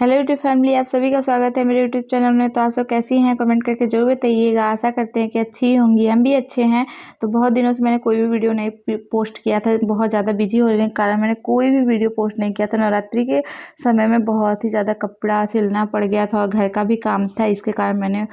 Hello YouTube family, आप सभी का स्वागत है मेरे यूट्यूब चैनल में। तो आप सब कैसी हैं कमेंट करके जरूर बताइएगा। आशा करते हैं कि अच्छी होंगी, हम भी अच्छे हैं। तो बहुत दिनों से मैंने कोई भी वीडियो नहीं पोस्ट किया था, बहुत ज़्यादा बिजी होने के कारण मैंने कोई भी वीडियो पोस्ट नहीं किया था। नवरात्रि के समय में बहुत ही ज़्यादा कपड़ा सिलना पड़ गया था और घर का भी काम था, इसके कारण मैंने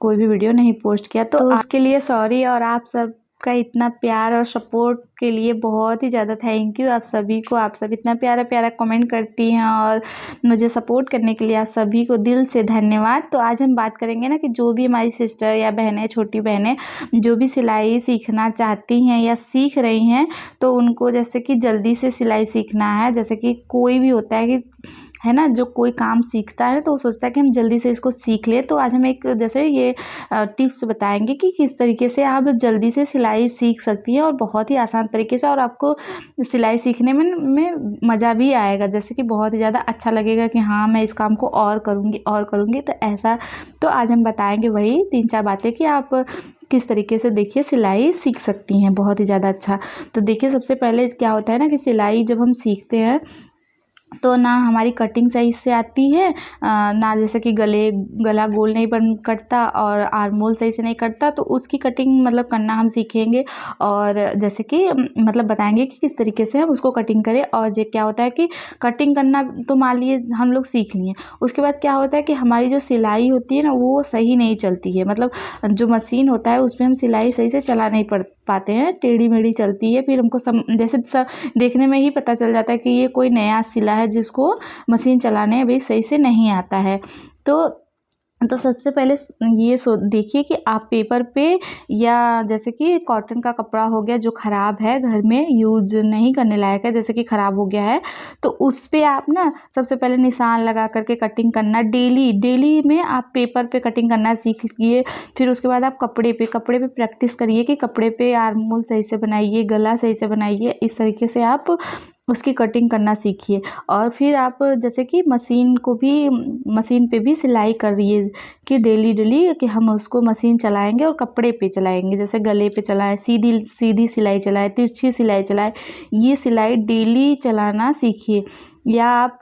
कोई भी वीडियो नहीं पोस्ट किया। तो उसके लिए सॉरी, और आप सब का इतना प्यार और सपोर्ट के लिए बहुत ही ज़्यादा थैंक यू आप सभी को। आप सब इतना प्यारा प्यारा कमेंट करती हैं और मुझे सपोर्ट करने के लिए आप सभी को दिल से धन्यवाद। तो आज हम बात करेंगे ना कि जो भी हमारी सिस्टर या बहनें, छोटी बहनें जो भी सिलाई सीखना चाहती हैं या सीख रही हैं, तो उनको जैसे कि जल्दी से सिलाई सीखना है। जैसे कि कोई भी होता है कि है ना, जो कोई काम सीखता है तो वो सोचता है कि हम जल्दी से इसको सीख लें। तो आज हम एक जैसे ये टिप्स बताएंगे कि किस तरीके से आप जल्दी से सिलाई सीख सकती हैं और बहुत ही आसान तरीके से, और आपको सिलाई सीखने में मज़ा भी आएगा। जैसे कि बहुत ही ज़्यादा अच्छा लगेगा कि हाँ, मैं इस काम को और करूँगी। तो ऐसा, तो आज हम बताएंगे वही 3-4 बातें कि आप किस तरीके से देखिए सिलाई सीख सकती हैं बहुत ही ज़्यादा अच्छा। तो देखिए, सबसे पहले क्या होता है ना कि सिलाई जब हम सीखते हैं तो ना हमारी कटिंग सही से आती है, ना जैसे कि गला गोल नहीं बन कटता और आर्म होल सही से नहीं कटता। तो उसकी कटिंग मतलब करना हम सीखेंगे, और जैसे कि मतलब बताएंगे कि किस तरीके से हम उसको कटिंग करें। और जो क्या होता है कि कटिंग करना तो मान लिए हम लोग सीख लिए, उसके बाद क्या होता है कि हमारी जो सिलाई होती है ना वो सही नहीं चलती है। मतलब जो मशीन होता है उसमें हम सिलाई सही से चला नहीं पाते हैं, टेढ़ी मेढ़ी चलती है। फिर हमको जैसे देखने में ही पता चल जाता है कि ये कोई नया सिला है जिसको मशीन चलाने अभी सही से नहीं आता है। तो सबसे पहले ये देखिए कि आप पेपर पे, या जैसे कि कॉटन का कपड़ा हो गया जो ख़राब है, घर में यूज नहीं करने लायक है, जैसे कि ख़राब हो गया है, तो उस पे आप ना सबसे पहले निशान लगा करके कटिंग करना। डेली में आप पेपर पे कटिंग करना सीखिए। फिर उसके बाद आप कपड़े पे प्रैक्टिस करिए कि कपड़े पे आर्म होल सही से बनाइए, गला सही से बनाइए। इस तरीके से आप उसकी कटिंग करना सीखिए। और फिर आप जैसे कि मशीन पे भी सिलाई करिए कि डेली कि हम उसको मशीन चलाएंगे और कपड़े पे चलाएंगे। जैसे गले पे चलाएं, सीधी सिलाई चलाएं, तिरछी सिलाई चलाएं, ये सिलाई डेली चलाना सीखिए। या आप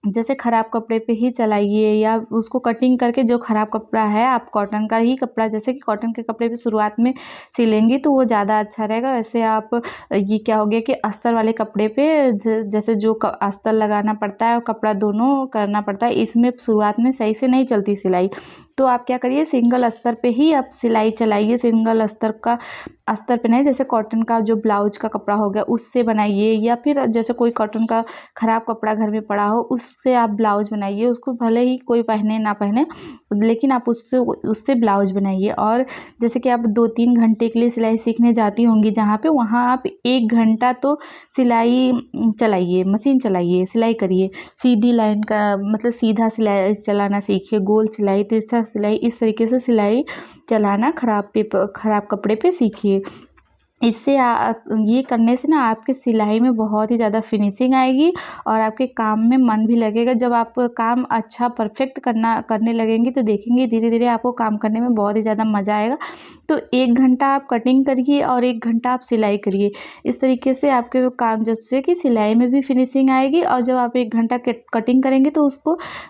जैसे ख़राब कपड़े पे ही चलाइए, या उसको कटिंग करके, जो ख़राब कपड़ा है आप कॉटन का ही कपड़ा, जैसे कि कॉटन के कपड़े पे शुरुआत में सिलेंगी तो वो ज़्यादा अच्छा रहेगा। वैसे आप ये क्या हो गया कि अस्तर वाले कपड़े पे जैसे जो अस्तर लगाना पड़ता है और कपड़ा दोनों करना पड़ता है, इसमें शुरुआत में सही से नहीं चलती सिलाई। तो आप क्या करिए, सिंगल अस्तर पे ही आप सिलाई चलाइए। सिंगल अस्तर पे नहीं, जैसे कॉटन का जो ब्लाउज का कपड़ा हो गया उससे बनाइए, या फिर जैसे कोई कॉटन का ख़राब कपड़ा घर में पड़ा हो उससे आप ब्लाउज बनाइए। उसको भले ही कोई पहने ना पहने, लेकिन आप उससे ब्लाउज बनाइए। और जैसे कि आप 2-3 घंटे के लिए सिलाई सीखने जाती होंगी जहाँ पे, वहाँ आप 1 घंटा तो सिलाई चलाइए, मशीन चलाइए, सिलाई करिए। सीधी लाइन का मतलब सीधा सिलाई चलाना सीखिए, गोल सिलाई, तिरछा सिलाई, इस तरीके से सिलाई चलाना ख़राब कपड़े पे सीखिए। इससे ये करने से ना आपके सिलाई में बहुत ही ज़्यादा फिनिशिंग आएगी और आपके काम में मन भी लगेगा। जब आप काम अच्छा परफेक्ट करने लगेंगी तो देखेंगे धीरे धीरे आपको काम करने में बहुत ही ज़्यादा मज़ा आएगा। तो 1 घंटा आप कटिंग करिए और 1 घंटा आप सिलाई करिए। इस तरीके से आपके काम जैसे कि सिलाई में भी फिनिशिंग आएगी, और जब आप 1 घंटा कटिंग करेंगे तो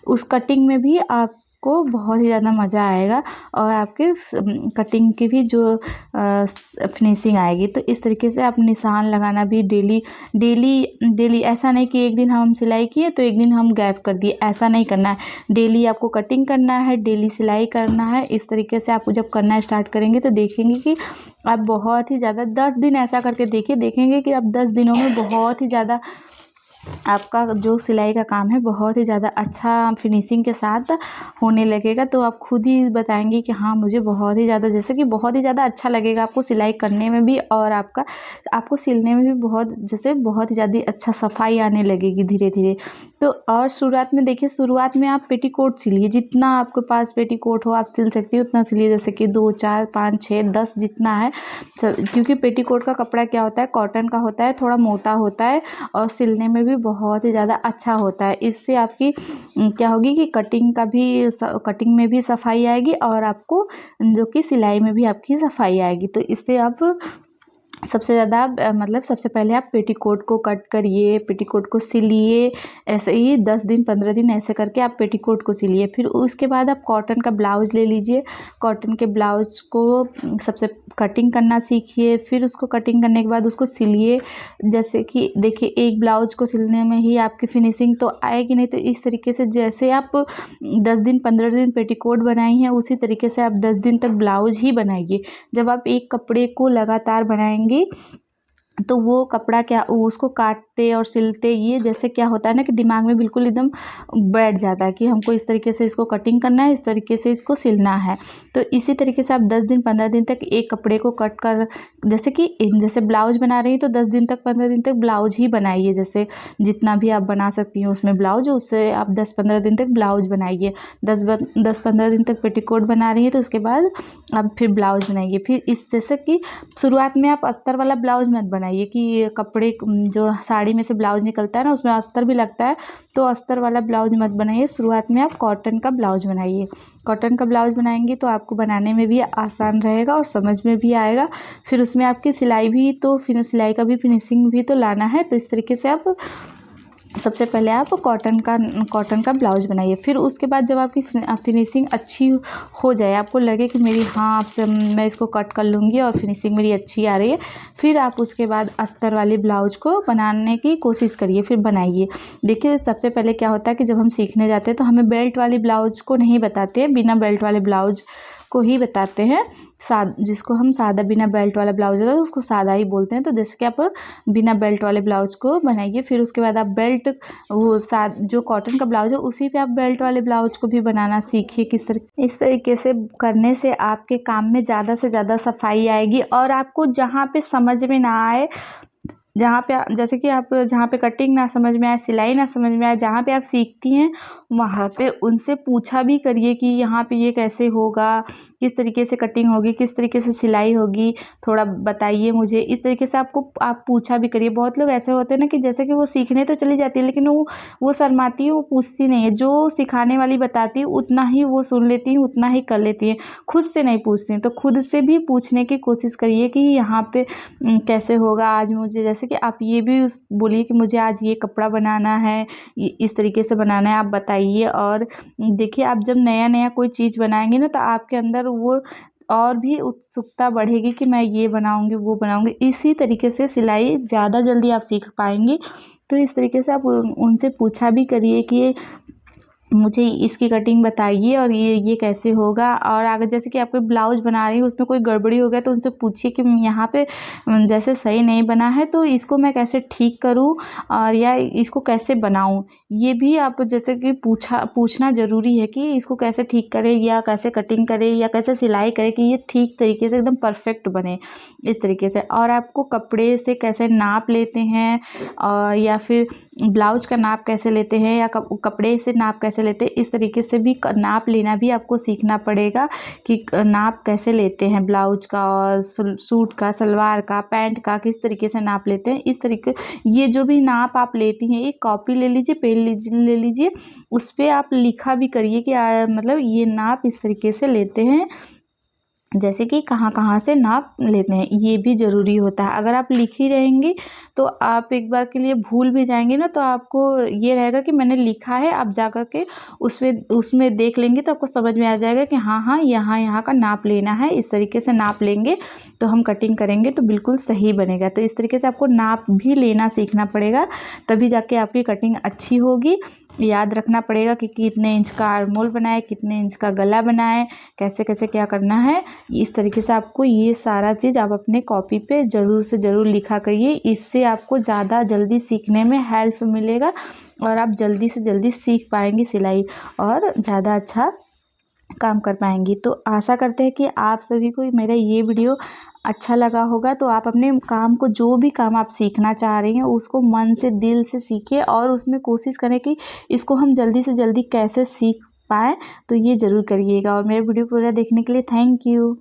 उस कटिंग में भी आपको बहुत ही ज़्यादा मज़ा आएगा, और आपके कटिंग की भी जो फिनिशिंग आएगी। तो इस तरीके से आप निशान लगाना भी डेली, ऐसा नहीं कि एक दिन हम सिलाई किए तो एक दिन हम गैप कर दिए, ऐसा नहीं करना है। डेली आपको कटिंग करना है, डेली सिलाई करना है। इस तरीके से आप जब करना स्टार्ट करेंगे तो देखेंगे कि आप बहुत ही ज़्यादा 10 दिन ऐसा करके देखेंगे कि आप 10 दिनों में बहुत ही ज़्यादा आपका जो सिलाई का काम है बहुत ही ज़्यादा अच्छा फिनिशिंग के साथ होने लगेगा। तो आप खुद ही बताएंगे कि हाँ, मुझे बहुत ही ज़्यादा, जैसे कि बहुत ही ज़्यादा अच्छा लगेगा आपको सिलाई करने में भी, और आपको सिलने में भी बहुत ही ज़्यादा अच्छा सफाई आने लगेगी धीरे धीरे। तो और शुरुआत में देखिए, शुरुआत में आप पेटीकोट सिलिए, जितना आपके पास पेटीकोट हो आप सिल सकती हो उतना सिलिए। जैसे कि 2, 4, 5, 6, 10 जितना है, क्योंकि पेटीकोट का कपड़ा क्या होता है, कॉटन का होता है, थोड़ा मोटा होता है और सिलने में भी बहुत ही ज़्यादा अच्छा होता है। इससे आपकी क्या होगी कि कटिंग में भी सफाई आएगी, और आपको जो कि सिलाई में भी आपकी सफाई आएगी। तो इससे आप सबसे ज़्यादा मतलब सबसे पहले आप पेटीकोट को कट करिए, पेटीकोट को सिलिए। ऐसे ही 10 दिन 15 दिन ऐसे करके आप पेटीकोट को सिलिए। फिर उसके बाद आप कॉटन का ब्लाउज़ ले लीजिए। कॉटन के ब्लाउज़ को सबसे कटिंग करना सीखिए। फिर उसको कटिंग करने के बाद उसको सिलिए। जैसे कि देखिए, एक ब्लाउज़ को सिलने में ही आपकी फिनिशिंग तो आएगी नहीं, तो इस तरीके से जैसे आप 10 दिन 15 दिन पेटीकोट बनाई हैं, उसी तरीके से आप 10 दिन तक ब्लाउज़ ही बनाइए। जब आप एक कपड़े को लगातार बनाएंगी तो वो कपड़ा क्या, उसको काटते और सिलते, ये जैसे क्या होता है ना कि दिमाग में बिल्कुल एकदम बैठ जाता है कि हमको इस तरीके से इसको कटिंग करना है, इस तरीके से इसको सिलना है। तो इसी तरीके से आप 10 दिन 15 दिन तक एक कपड़े को कट कर, जैसे ब्लाउज बना रही हैं तो 10 दिन तक 15 दिन तक ब्लाउज ही बनाइए। जैसे जितना भी आप बना सकती हैं उसमें ब्लाउज, उससे आप 10-15 दिन तक ब्लाउज बनाइए। 10-15 दिन तक पेटीकोट बना रही है तो उसके बाद आप फिर ब्लाउज बनाइए। फिर इस जैसे कि शुरुआत में आप अस्तर वाला ब्लाउज मत बनाइए कि कपड़े जो साड़ी में से ब्लाउज निकलता है ना, उसमें अस्तर भी लगता है, तो अस्तर वाला ब्लाउज मत बनाइए। शुरुआत में आप कॉटन का ब्लाउज बनाइए। कॉटन का ब्लाउज बनाएंगे तो आपको बनाने में भी आसान रहेगा और समझ में भी आएगा। फिर उसमें आपकी सिलाई भी, तो फिर सिलाई का भी फिनिशिंग भी तो लाना है। तो इस तरीके से आप सबसे पहले आप कॉटन का ब्लाउज बनाइए। फिर उसके बाद जब आपकी फिनिशिंग अच्छी हो जाए, आपको लगे कि मेरी हाँ अब मैं इसको कट कर लूँगी और फिनिशिंग मेरी अच्छी आ रही है, फिर आप उसके बाद अस्तर वाली ब्लाउज को बनाने की कोशिश करिए, फिर बनाइए। देखिए, सबसे पहले क्या होता है कि जब हम सीखने जाते हैं तो हमें बेल्ट वाली ब्लाउज को नहीं बताते हैं, बिना बेल्ट वाले ब्लाउज को ही बताते हैं। जिसको हम सादा बिना बेल्ट वाला ब्लाउज होता है उसको सादा ही बोलते हैं। तो जैसे कि आप बिना बेल्ट वाले ब्लाउज को बनाइए। फिर उसके बाद आप बेल्ट, जो कॉटन का ब्लाउज है उसी पे आप बेल्ट वाले ब्लाउज को भी बनाना सीखिए। इस तरीके से करने से आपके काम में ज़्यादा से ज़्यादा सफाई आएगी। और आपको जहाँ पे समझ में ना आए, जहाँ पे जैसे कि आप जहाँ पे कटिंग ना समझ में आए, सिलाई ना समझ में आए, जहाँ पे आप सीखती हैं वहाँ पे उनसे पूछा भी करिए कि यहाँ पे ये कैसे होगा, किस तरीके से कटिंग होगी, किस तरीके से सिलाई होगी, थोड़ा बताइए मुझे। इस तरीके से आप पूछा भी करिए। बहुत लोग ऐसे होते हैं ना कि जैसे कि वो सीखने तो चली जाती है लेकिन वो शर्माती है, वो पूछती नहीं है। जो सिखाने वाली बताती है उतना ही वो सुन लेती हैं, उतना ही कर लेती हैं, खुद से नहीं पूछती हैं। तो खुद से भी पूछने की कोशिश करिए कि यहाँ पे कैसे होगा आज मुझे। जैसे कि आप ये भी बोलिए कि मुझे आज ये कपड़ा बनाना है, इस तरीके से बनाना है, आप बताइए। और देखिए, आप जब नया नया कोई चीज़ बनाएंगे ना तो आपके अंदर वो और भी उत्सुकता बढ़ेगी कि मैं ये बनाऊंगी, वो बनाऊंगी। इसी तरीके से सिलाई ज़्यादा जल्दी आप सीख पाएंगी। तो इस तरीके से आप उनसे पूछा भी करिए कि मुझे इसकी कटिंग बताइए और ये कैसे होगा। और अगर जैसे कि आप कोई ब्लाउज बना रही हैं उसमें कोई गड़बड़ी हो गया तो उनसे पूछिए कि यहाँ पे जैसे सही नहीं बना है तो इसको मैं कैसे ठीक करूँ और या इसको कैसे बनाऊँ। ये भी आप जैसे कि पूछना ज़रूरी है कि इसको कैसे ठीक करें या कैसे कटिंग करें या कैसे सिलाई करें कि ये ठीक तरीके से एकदम परफेक्ट बने, इस तरीके से। और आपको कपड़े से कैसे नाप लेते हैं और या फिर ब्लाउज का नाप कैसे लेते हैं या कपड़े से नाप कैसे लेते हैं, इस तरीके से भी नाप लेना भी आपको सीखना पड़ेगा कि नाप कैसे लेते हैं ब्लाउज का और सूट का, सलवार का, पैंट का, किस तरीके से नाप लेते हैं। इस तरीके ये जो भी नाप आप लेती हैं, एक कॉपी ले लीजिए, पेन ले लीजिए, उस पर आप लिखा भी करिए कि मतलब ये नाप इस तरीके से लेते हैं, जैसे कि कहाँ कहाँ से नाप लेते हैं, ये भी ज़रूरी होता है। अगर आप लिख ही रहेंगी तो आप एक बार के लिए भूल भी जाएंगे ना, तो आपको ये रहेगा कि मैंने लिखा है, आप जा कर के उसमें देख लेंगे तो आपको समझ में आ जाएगा कि हाँ हाँ यहाँ का नाप लेना है, इस तरीके से नाप लेंगे तो हम कटिंग करेंगे तो बिल्कुल सही बनेगा। तो इस तरीके से आपको नाप भी लेना सीखना पड़ेगा, तभी जाके आपकी कटिंग अच्छी होगी। याद रखना पड़ेगा कि कितने इंच का आर्मोल बनाए, कितने इंच का गला बनाए, कैसे कैसे क्या करना है। इस तरीके से आपको ये सारा चीज़ आप अपने कॉपी पे ज़रूर से ज़रूर लिखा करिए। इससे आपको ज़्यादा जल्दी सीखने में हेल्प मिलेगा और आप जल्दी से जल्दी सीख पाएंगी सिलाई और ज़्यादा अच्छा काम कर पाएंगी। तो आशा करते हैं कि आप सभी को मेरा ये वीडियो अच्छा लगा होगा। तो आप अपने काम को, जो भी काम आप सीखना चाह रही हैं, उसको मन से, दिल से सीखिए और उसमें कोशिश करें कि इसको हम जल्दी से जल्दी कैसे सीख पाएँ। तो ये ज़रूर करिएगा और मेरे वीडियो पूरा देखने के लिए थैंक यू।